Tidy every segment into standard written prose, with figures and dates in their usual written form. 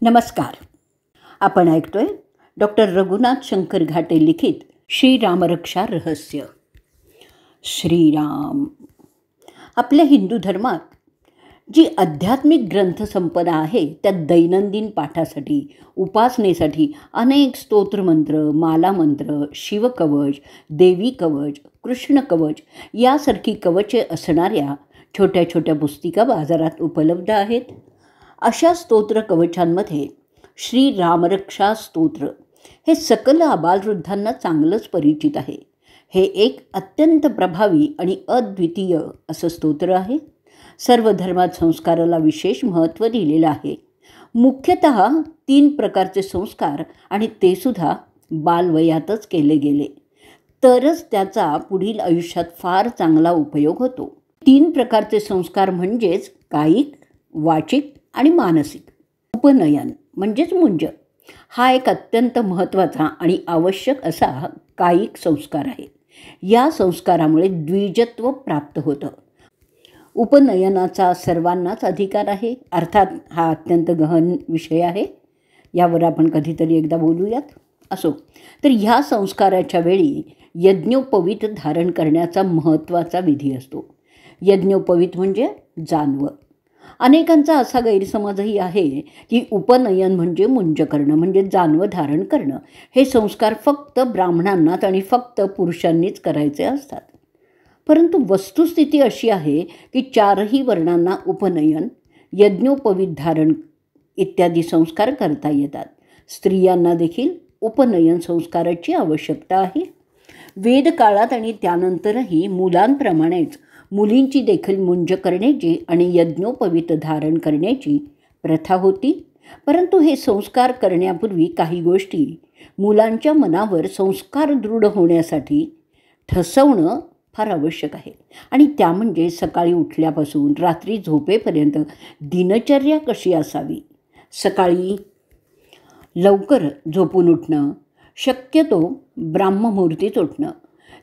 नमस्कार. आपण ऐकतोय डॉक्टर रघुनाथ शंकर घाटे लिखित श्रीरामरक्षा रहस्य. श्रीराम. आपल्या हिंदू धर्मात जी आध्यात्मिक ग्रंथसंपदा आहे त्यात दैनंदिन पाठासाठी, उपासनेसाठी अनेक स्तोत्रमंत्र, मालामंत्र, शिवकवच, देवी कवच, कृष्ण कवच यासारखी कवचे असणाऱ्या छोट्या छोट्या पुस्तिका बाजारात उपलब्ध आहेत. अशा स्तोत्र कवचांमध्ये श्रीरामरक्षा स्तोत्र हे सकल आबालवृद्धांना चांगलंच परिचित आहे. हे एक अत्यंत प्रभावी आणि अद्वितीय असं स्तोत्र आहे. सर्व धर्मात संस्काराला विशेष महत्त्व दिलेलं आहे. मुख्यतः 3 प्रकारचे संस्कार आणि ते सुद्धा बालवयातच केले गेले तरच त्याचा पुढील आयुष्यात फार चांगला उपयोग होतो. 3 प्रकारचे संस्कार म्हणजेच कायिक, वाचिक आणि मानसिक. उपनयन म्हणजेच मुंज हा एक अत्यंत महत्त्वाचा आणि आवश्यक असा कायिक संस्कार आहे. या संस्कारामुळे द्विजत्व प्राप्त होतं. उपनयनाचा सर्वांनाच अधिकार आहे. अर्थात हा अत्यंत गहन विषय आहे, यावर आपण कधीतरी एकदा बोलूयात. असो, तर ह्या संस्काराच्या वेळी यज्ञोपवीत धारण करण्याचा महत्त्वाचा विधी असतो. यज्ञोपवीत म्हणजे जानवं. अनेकांचा असा गैरसमजही आहे की उपनयन म्हणजे मुंज करणं, म्हणजे जानवं धारण करणं. हे संस्कार फक्त ब्राह्मणांनाच आणि फक्त पुरुषांनीच करायचे असतात. परंतु वस्तुस्थिती अशी आहे की 4ही वर्णांना उपनयन, यज्ञोपवीत धारण इत्यादी संस्कार करता येतात. स्त्रियांना देखील उपनयन संस्काराची आवश्यकता आहे. वेदकाळात आणि त्यानंतरही मुलांप्रमाणेच मुलींची देखील मुंज करण्याची आणि यज्ञोपवीत धारण करण्याची प्रथा होती. परंतु हे संस्कार करण्यापूर्वी काही गोष्टी मुलांच्या मनावर संस्कार दृढ होण्यासाठी ठसवणं फार आवश्यक आहे. आणि त्या म्हणजे सकाळी उठल्यापासून रात्री झोपेपर्यंत दिनचर्या कशी असावी. सकाळी लवकर झोपून उठणं, शक्यतो ब्राह्ममुहूर्तीच उठणं,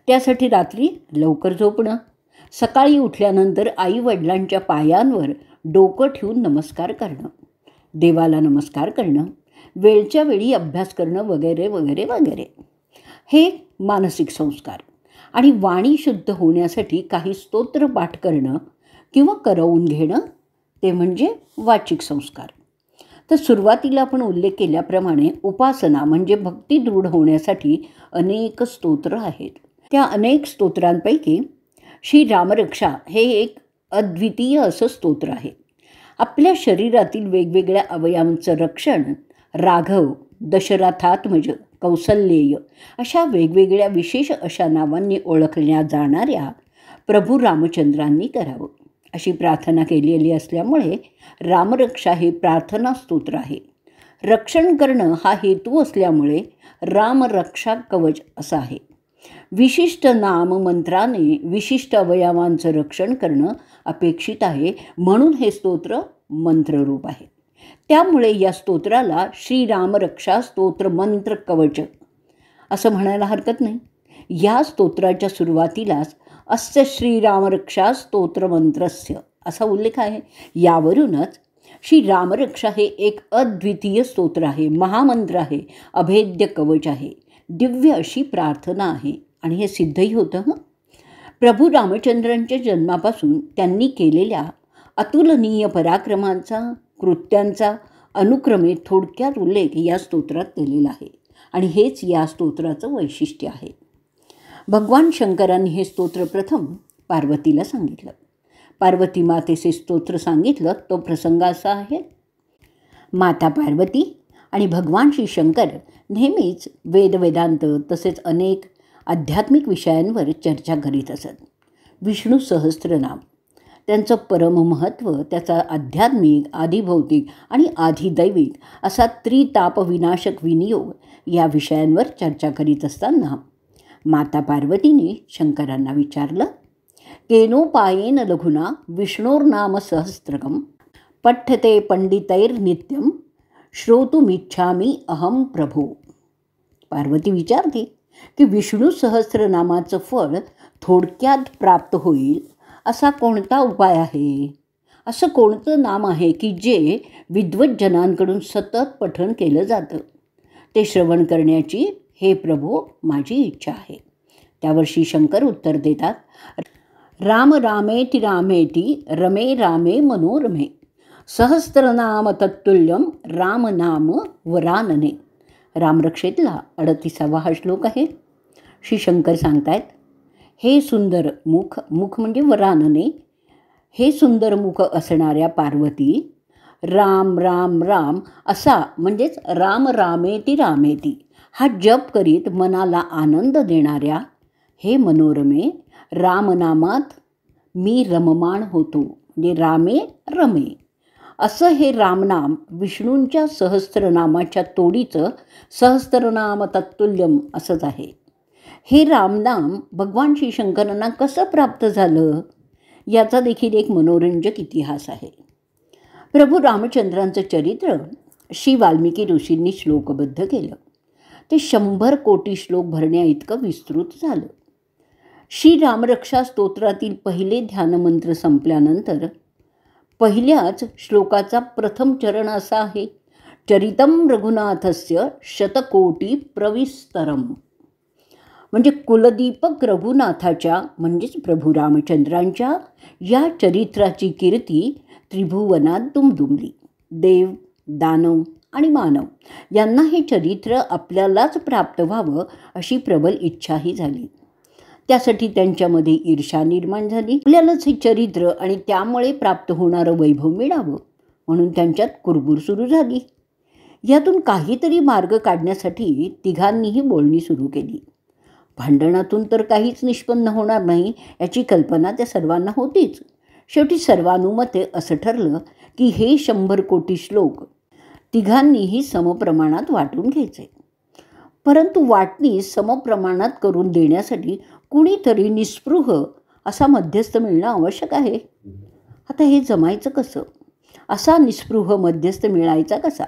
त्यासाठी रात्री लवकर झोपणं, सकाळी उठल्यानंतर आईवडिलांच्या पायांवर डोकं ठेवून नमस्कार करणं, देवाला नमस्कार करणं, वेळच्या वेळी अभ्यास करणं वगैरे वगैरे वगैरे. हे मानसिक संस्कार. आणि वाणी शुद्ध होण्यासाठी काही स्तोत्र पाठ करणं किंवा करवून घेणं ते म्हणजे वाचिक संस्कार. तर सुरुवातीला आपण उल्लेख केल्याप्रमाणे उपासना म्हणजे भक्ती दृढ होण्यासाठी अनेक स्तोत्र आहेत. त्या अनेक स्तोत्रांपैकी श्रीरामरक्षा हे एक अद्वितीय असं स्तोत्र आहे. आपल्या शरीरातील वेगवेगळ्या अवयवांचं रक्षण राघव, दशरथात्मज, कौसल्येय अशा वेगवेगळ्या विशेष अशा नावांनी ओळखल्या जाणाऱ्या प्रभू रामचंद्रांनी करावं अशी प्रार्थना केलेली असल्यामुळे रामरक्षा हे प्रार्थना स्तोत्र आहे. रक्षण करणं हा हेतू असल्यामुळे रामरक्षा कवच असं आहे. विशिष्ट नाम मंत्राने विशिष्ट अवयवांचं रक्षण करणं अपेक्षित आहे, म्हणून हे स्तोत्र मंत्ररूप आहे. त्यामुळे या स्तोत्राला श्रीरामरक्षा स्तोत्र मंत्र कवच असं म्हणायला हरकत नाही. या स्तोत्राच्या सुरुवातीलाच अस्य श्रीरामरक्षा स्तोत्रमंत्रस्य असा उल्लेख आहे. यावरूनच श्रीरामरक्षा हे एक अद्वितीय स्तोत्र आहे, महामंत्र आहे, अभेद्य कवच आहे, दिव्य अशी प्रार्थना आहे. आणि हे सिद्धही होतं. प्रभू रामचंद्रांच्या जन्मापासून त्यांनी केलेल्या अतुलनीय पराक्रमांचा, कृत्यांचा अनुक्रमे थोडक्यात उल्लेख या स्तोत्रात केलेला आहे. आणि हेच या स्तोत्राचं वैशिष्ट्य आहे. भगवान शंकरांनी हे स्तोत्र प्रथम पार्वतीला सांगितलं. पार्वती मातेचे स्तोत्र सांगितलं तो प्रसंग असा आहे. माता पार्वती आणि भगवान श्री शंकर नेहमीच वेदांत तसेच अनेक आध्यात्मिक विषयांवर चर्चा करीत असत. विष्णू सहस्त्रनाम, त्यांचं परममहत्त्व, त्याचा आध्यात्मिक, आधिभौतिक आणि आधिदैविक असा त्रितापविनाशक विनियोग या विषयांवर चर्चा करीत असताना माता पार्वतीने शंकरांना विचारलं, केनोपायेन लघुना विष्णोर्नाम सहस्त्रकं पठ्यते पंडितैर्नित्यं श्रोतुमिच्छामि अहम प्रभो. पार्वती विचारते की विष्णू सहस्त्रनामाचं फळ थोडक्यात प्राप्त होईल असा कोणता उपाय आहे. असं कोणतं नाम आहे की जे विद्वज्जनांकडून सतत पठण केलं जातं? ते श्रवण करण्याची हे प्रभो माझी इच्छा आहे. त्यावर श्री शंकर उत्तर देतात, राम रामेति रामेति रमे रामे मनोरमे सहस्त्रनाम तत्तुल्यम राम नाम वरानने. रामरक्षेतला 38वा हा श्लोक आहे. श्री शंकर सांगतायत, हे सुंदर मुख, मुख म्हणजे वरानने, हे सुंदर मुख असणाऱ्या पार्वती, राम राम राम असा म्हणजेच राम रामेति रामेति हा जप करीत मनाला आनंद देणाऱ्या हे मनोरमे, रामनामात मी रममाण होतो, म्हणजे रामे रमे असं हे रामनाम विष्णूंच्या सहस्त्रनामाच्या तोडीचं सहस्त्रनाम तत्तुल्यम असंच आहे. हे रामनाम भगवान श्री शंकरांना कसं प्राप्त झालं याचा देखील एक मनोरंजक इतिहास आहे. प्रभू रामचंद्रांचं चरित्र श्री वाल्मिकी ऋषींनी श्लोकबद्ध केलं. ते 100 कोटी श्लोक भरण्या इतकं विस्तृत झालं. श्री रामरक्षा स्तोत्रातील पहिले ध्यानमंत्र संपल्यानंतर पहिल्याच श्लोकाचा प्रथम चरण असा आहे, चरितम रघुनाथस्य शतकोटी प्रविस्तरम, म्हणजे कुलदीपक रघुनाथाच्या म्हणजेच प्रभू रामचंद्रांच्या या चरित्राची कीर्ती त्रिभुवनात दुमदुमली. देव, दानव आणि मानव यांना हे चरित्र आपल्यालाच प्राप्त व्हावं अशी प्रबल इच्छाही झाली. त्यासाठी त्यांच्यामध्ये ईर्ष्या निर्माण झाली. आपल्यालाच हे चरित्र आणि त्यामुळे प्राप्त होणारं वैभव मिळावं म्हणून त्यांच्यात कुरबुर सुरू झाली. यातून काहीतरी मार्ग काढण्यासाठी तिघांनीही बोलणी सुरू केली. भांडणातून तर काहीच निष्पन्न होणार नाही याची कल्पना त्या सर्वांना होतीच. शेवटी सर्वानुमते असं ठरलं की हे 100 कोटी श्लोक तिघांनीही समप्रमाणात वाटून घ्यायचे. परंतु वाटणी समप्रमाणात करून देण्यासाठी कुणीतरी निस्पृह असा मध्यस्थ मिळणं आवश्यक आहे. आता हे जमायचं कसं? असा निस्पृह मध्यस्थ मिळायचा कसा?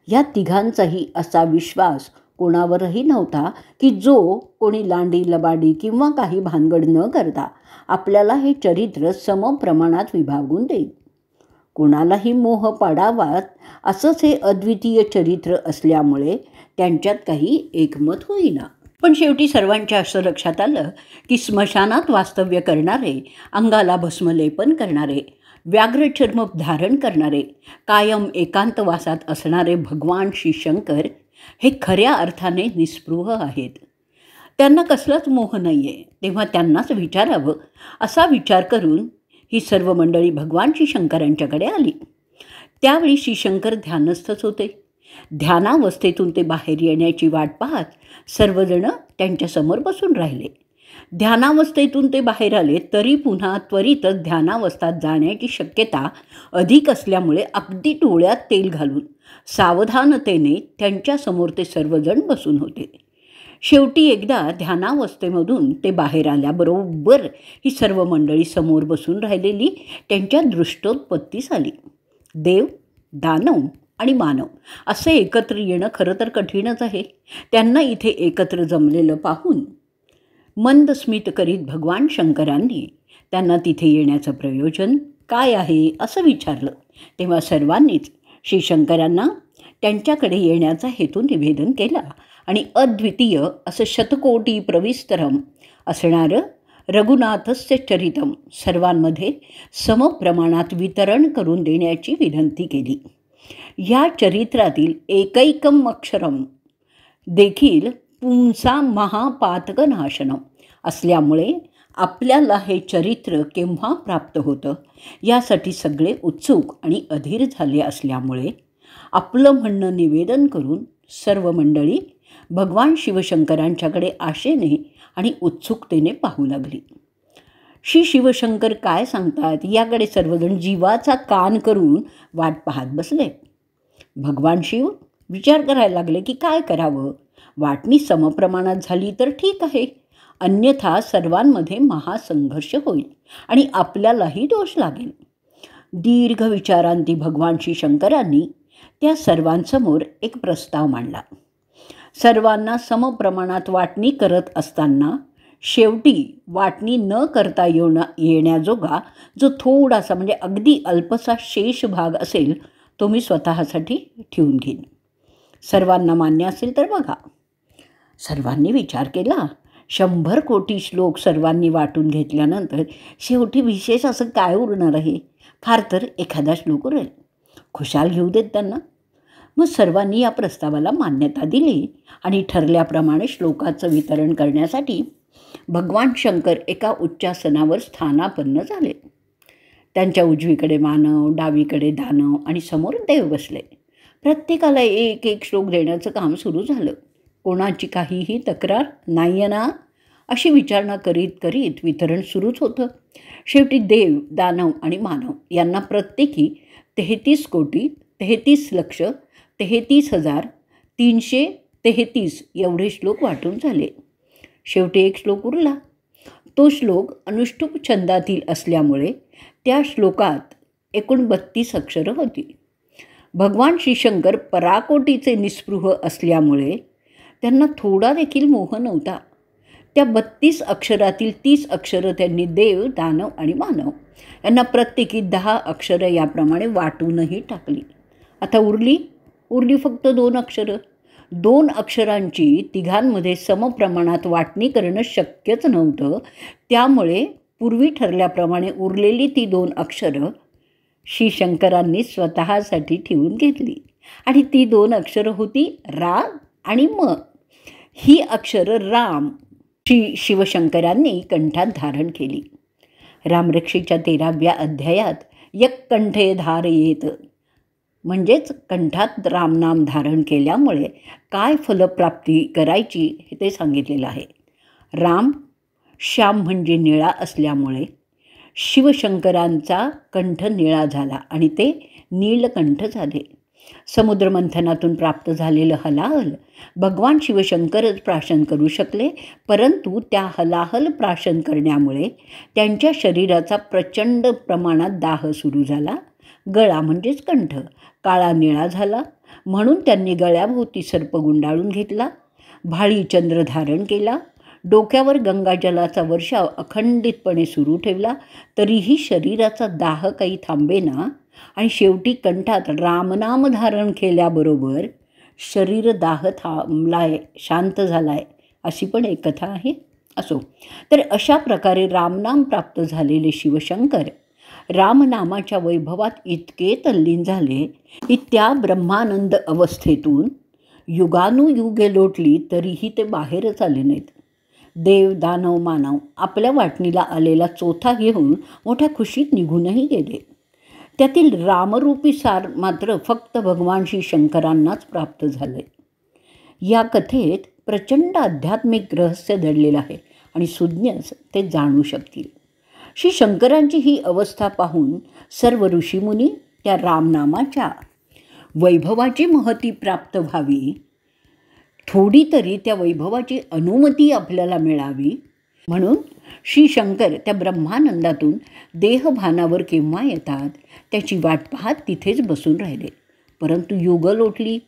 या तिघांचाही असा विश्वास कोणावरही नव्हता की जो कोणी लांडी लबाडी किंवा काही भानगड न करता आपल्याला हे चरित्र समप्रमाणात विभागून देईल. कोणालाही मोह पाडावात असंच हे अद्वितीय चरित्र असल्यामुळे त्यांच्यात काही एकमत होईना. पण शेवटी सर्वांच्या असं लक्षात आलं की स्मशानात वास्तव्य करणारे, अंगाला भस्मलेपन करणारे, व्याघ्रचर्म धारण करणारे, कायम एकांतवासात असणारे भगवान श्री शंकर हे खऱ्या अर्थाने निस्पृह आहेत. त्यांना कसलाच मोह नाही आहे. तेव्हा त्यांनाच विचारावं असा विचार करून ही सर्व मंडळी भगवान श्री शंकरांच्याकडे आली. त्यावेळी श्री शंकर ध्यानस्थच होते. ध्यानावस्थेतून ते बाहेर येण्याची वाट पाहत सर्वजण त्यांच्यासमोर बसून राहिले. ध्यानावस्थेतून ते बाहेर आले तरी पुन्हा त्वरितच ध्यानावस्थेत जाण्याची शक्यता अधिक असल्यामुळे अगदी डोळ्यात तेल घालून सावधानतेने त्यांच्यासमोर ते सर्वजण बसून होते. शेवटी एकदा ध्यानावस्थेमधून ते बाहेर आल्याबरोबर ही सर्व मंडळी समोर बसून राहिलेली त्यांच्या दृष्टोत्पत्तीस आली. देव, दानव आणि मानव असे एकत्र येणं खरं तर कठीणच आहे. त्यांना इथे एकत्र जमलेलं पाहून मंद स्मित करीत भगवान शंकरांनी त्यांना तिथे येण्याचं प्रयोजन काय आहे असं विचारलं. तेव्हा सर्वांनीच श्री शंकरांना त्यांच्याकडे येण्याचा हेतू निवेदन केला आणि अद्वितीय असं शतकोटी प्रविस्तरम असणारं रघुनाथस्य चरितम सर्वांमध्ये समप्रमाणात वितरण करून देण्याची विनंती केली. या चरित्रातील एकैकम अक्षरम देखील पुंसा महापातकनाशनम असल्यामुळे आपल्याला हे चरित्र केव्हा प्राप्त होतं यासाठी सगळे उत्सुक आणि अधीर झाले असल्यामुळे आपलं म्हणणं निवेदन करून सर्व मंडळी भगवान शिवशंकरांच्याकडे आशेने आणि उत्सुकतेने पाहू लागली. श्री शिवशंकर काय सांगतात याकडे सर्वजण जीवाचा कान करून वाट पाहत बसले. भगवान शिव विचार करायला लागले की काय करावं. वाटणी समप्रमाणात झाली तर ठीक आहे, अन्यथा सर्वांमध्ये महासंघर्ष होईल आणि आपल्यालाही दोष लागेल. दीर्घ विचारांती भगवान श्री शंकरांनी त्या सर्वांसमोर एक प्रस्ताव मांडला. सर्वांना समप्रमाणात वाटणी करत असताना शेवटी वाटणी न करता येण्याजोगा जो थोडासा म्हणजे अगदी अल्पसा शेष भाग असेल तो मी स्वतःसाठी ठेवून घेईन. सर्वांना मान्य असेल तर बघा. सर्वांनी विचार केला. 100 कोटी श्लोक सर्वांनी वाटून घेतल्यानंतर शेवटी विशेष असं काय उरणार आहे? फार तर एखादा श्लोक उरेल. खुशाल घेऊ देत त्यांना. मग सर्वांनी या प्रस्तावाला मान्यता दिली आणि ठरल्याप्रमाणे श्लोकाचं वितरण करण्यासाठी भगवान शंकर एका उच्चासनावर स्थानापन्न झाले. त्यांच्या उजवीकडे मानव, डावीकडे दानव आणि समोर देव बसले. प्रत्येकाला एक एक श्लोक देण्याचं काम सुरू झालं. कोणाची काहीही तक्रार नाही ना अशी विचारणा करीत करीत वितरण सुरूच होतं. शेवटी देव, दानव आणि मानव यांना प्रत्येकी 33,33,33,333 एवढे श्लोक वाटून झाले. शेवटी एक श्लोक उरला. तो श्लोक अनुष्टुप छंदातील असल्यामुळे त्या श्लोकात एकूण 32 अक्षरं होती. भगवान श्रीशंकर पराकोटीचे निस्पृह असल्यामुळे त्यांना थोडा देखील मोह नव्हता. त्या 32 अक्षरातील 30 अक्षरं त्यांनी देव, दानव आणि मानव यांना प्रत्येकी 10 अक्षरं याप्रमाणे वाटूनही टाकली. आता उरली फक्त 2 अक्षरं. 2 अक्षरांची तिघांमध्ये समप्रमाणात वाटणी करणं शक्यच नव्हतं. त्यामुळे पूर्वी ठरल्याप्रमाणे उरलेली ती 2 अक्षरं श्रीशंकरांनी स्वतःसाठी ठेवून घेतली आणि ती 2 अक्षरं होती रा आणि म. ही अक्षरं राम शिवशंकरांनी कंठात धारण केली. रामरक्षेच्या 13व्या अध्यायात यक कंठे धारयेत म्हणजेच कंठात रामनाम धारण केल्यामुळे काय फलप्राप्ती करायची हे ते सांगितलेलं आहे. राम श्याम म्हणजे निळा असल्यामुळे शिवशंकरांचा कंठ निळा झाला आणि ते नीलकंठ झाले. समुद्रमंथनातून प्राप्त झालेलं हलाहल भगवान शिवशंकरच प्राशन करू शकले, परंतु त्या हलाहल प्राशन करण्यामुळे त्यांच्या शरीराचा प्रचंड प्रमाणात दाह सुरू झाला. गळा म्हणजेच कंठ काळा निळा झाला, म्हणून त्यांनी गळ्याभोवती सर्प गुंडाळून घेतला, भाळी चंद्र धारण केला, डोक्यावर गंगाजलाचा वर्षाव अखंडितपणे सुरू ठेवला, तरीही शरीराचा दाह काही थांबेना आणि शेवटी कंठात रामनाम धारण केल्याबरोबर शरीर दाह थांबलाय, शांत झालाय, अशी पण एक कथा आहे. असो, तर अशा प्रकारे रामनाम प्राप्त झालेले शिवशंकर रामनामाच्या वैभवात इतके तल्लीन झाले की त्या ब्रह्मानंद अवस्थेतून युगानुयुगे लोटली तरीही ते बाहेरच आले नाहीत. देव, दानव, मानव आपल्या वाटणीला आलेला चोथा घेऊन मोठ्या खुशीत निघूनही गेले. त्यातील रामरूपी सार मात्र फक्त भगवान श्री शंकरांनाच प्राप्त झाले. या कथेत प्रचंड आध्यात्मिक रहस्य दडलेलं आहे आणि सुज्ञच ते जाणू शकतील. श्री शंकरांची ही अवस्था पाहून सर्व ऋषीमुनी त्या रामनामाच्या वैभवाची महती प्राप्त व्हावी, थोडी तरी त्या वैभवाची अनुमती आपल्याला मिळावी म्हणून श्री शंकर त्या ब्रह्मानंदातून देहभानावर केव्हा येतात त्याची वाट पाहत तिथेच बसून राहिले. परंतु युग लोटली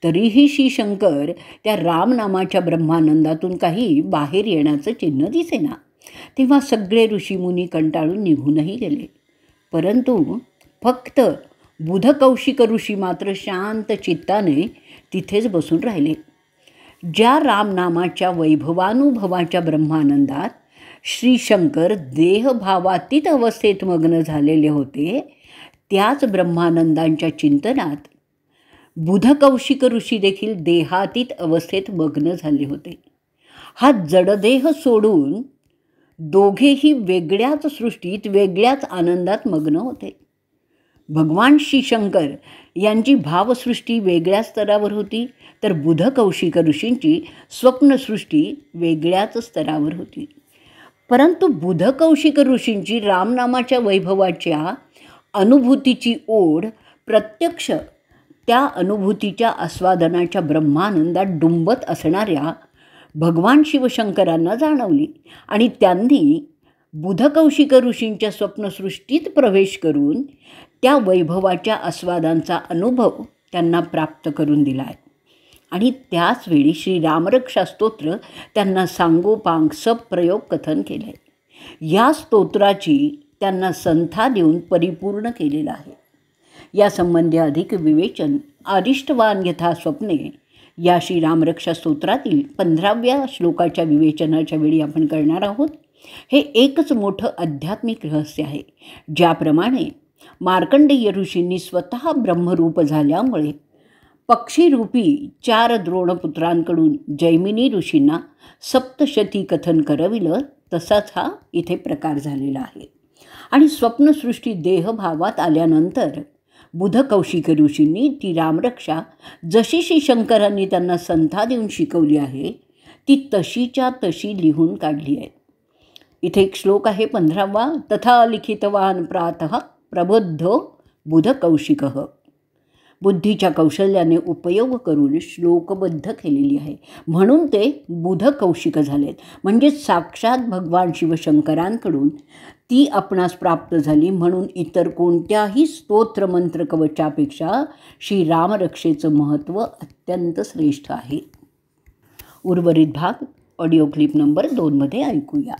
तरीही श्री शंकर त्या रामनामाच्या ब्रह्मानंदातून काही बाहेर येण्याचं चिन्ह दिसेना. तेव्हा सगळे ऋषीमुनी कंटाळून निघूनही गेले. परंतु फक्त बुधकौशिक ऋषी मात्र शांत चित्ताने तिथेच बसून राहिले. ज्या रामनामाच्या वैभवानुभवाच्या ब्रह्मानंदात श्री शंकर देहभावातीत अवस्थेत मग्न झालेले होते, त्याच ब्रह्मानंदांच्या चिंतनात बुधकौशिक ऋषी देखील देहातीत अवस्थेत मग्न झाले होते. हा जडदेह सोडून दोघेही वेगळ्याच सृष्टीत, वेगळ्याच आनंदात मग्न होते. भगवान श्री शंकर यांची भावसृष्टी वेगळ्या स्तरावर होती, तर बुधकौशिक ऋषींची स्वप्नसृष्टी वेगळ्याच स्तरावर होती. परंतु बुधकौशिक ऋषींची रामनामाच्या वैभवाच्या अनुभूतीची ओढ प्रत्यक्ष त्या अनुभूतीच्या आस्वादनाच्या ब्रह्मानंदात डुंबत असणाऱ्या भगवान शिवशंकरांना जाणवली आणि त्यांनी बुधकौशिक ऋषींच्या स्वप्नसृष्टीत प्रवेश करून त्या वैभवाच्या आस्वादांचा अनुभव त्यांना प्राप्त करून दिला आहे. आणि त्याचवेळी श्रीरामरक्षा स्तोत्र त्यांना सांगोपांग सप्रयोग कथन केलं आहे. या स्तोत्राची त्यांना संथा देऊन परिपूर्ण केलेलं आहे. यासंबंधी अधिक विवेचन अरिष्टवान यथा स्वप्ने या श्रीरामरक्षा स्तोत्रातील 15व्या श्लोकाच्या विवेचनाच्या वेळी आपण करणार आहोत. हे एकच मोठं आध्यात्मिक रहस्य आहे. ज्याप्रमाणे मार्कंडेय ऋषींनी स्वतः ब्रह्मरूप झाल्यामुळे पक्षीरूपी 4 द्रोणपुत्रांकडून जैमिनी ऋषींना सप्तशती कथन करविलं, तसाच हा इथे प्रकार झालेला आहे. आणि स्वप्नसृष्टी देहभावात आल्यानंतर बुधकौशिक ऋषींनी ती रामरक्षा जशी श्री शंकरांनी त्यांना संथा देऊन शिकवली आहे ती तशीच्या तशी लिहून काढली आहे. इथे एक श्लोक आहे 15वा. तथा लिखितवान प्रातः प्रबुद्धो बुधकौशिकः. बुद्धीच्या कौशल्याने उपयोग करून श्लोकबद्ध केलेली आहे, म्हणून ते बुधकौशिक झालेत. म्हणजे साक्षात भगवान शिवशंकरांकडून ती आपणास प्राप्त झाली. म्हणून इतर कोणत्याही स्तोत्र मंत्र कवचापेक्षा श्रीरामरक्षेचं महत्त्व अत्यंत श्रेष्ठ आहे. उर्वरित भाग ऑडिओ क्लिप नंबर 2 मध्ये ऐकूया.